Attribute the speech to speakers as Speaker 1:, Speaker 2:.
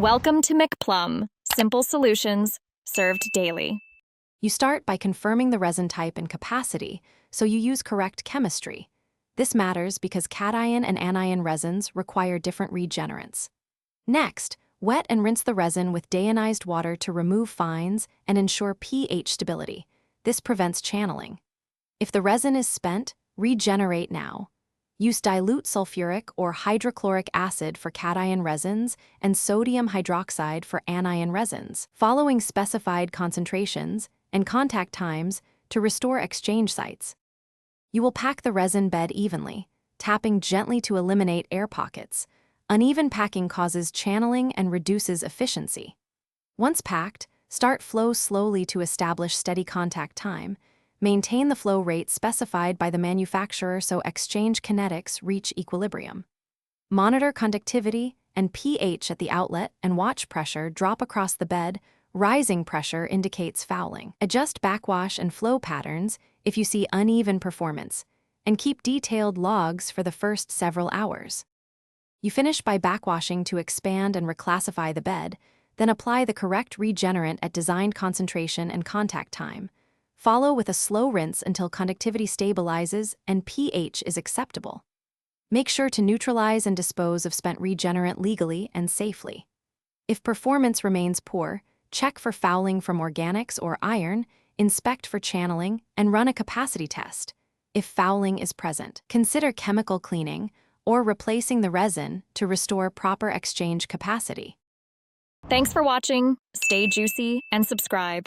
Speaker 1: Welcome to McPlum, simple solutions served daily.
Speaker 2: You start by confirming the resin type and capacity, so you use correct chemistry. This matters because cation and anion resins require different regenerants. Next, wet and rinse the resin with deionized water to remove fines and ensure pH stability. This prevents channeling. If the resin is spent, regenerate now. Use dilute sulfuric or hydrochloric acid for cation resins and sodium hydroxide for anion resins, following specified concentrations and contact times to restore exchange sites. You will pack the resin bed evenly, tapping gently to eliminate air pockets. Uneven packing causes channeling and reduces efficiency. Once packed, start flow slowly to establish steady contact time. Maintain the flow rate specified by the manufacturer so exchange kinetics reach equilibrium. Monitor conductivity and pH at the outlet and watch pressure drop across the bed. Rising pressure indicates fouling. Adjust backwash and flow patterns if you see uneven performance, and keep detailed logs for the first several hours. You finish by backwashing to expand and reclassify the bed, then apply the correct regenerant at designed concentration and contact time. Follow with a slow rinse until conductivity stabilizes and pH is acceptable. Make sure to neutralize and dispose of spent regenerant legally and safely. If performance remains poor, check for fouling from organics or iron, inspect for channeling, and run a capacity test. If fouling is present, consider chemical cleaning or replacing the resin to restore proper exchange capacity.
Speaker 1: Thanks for watching. Stay juicy and subscribe.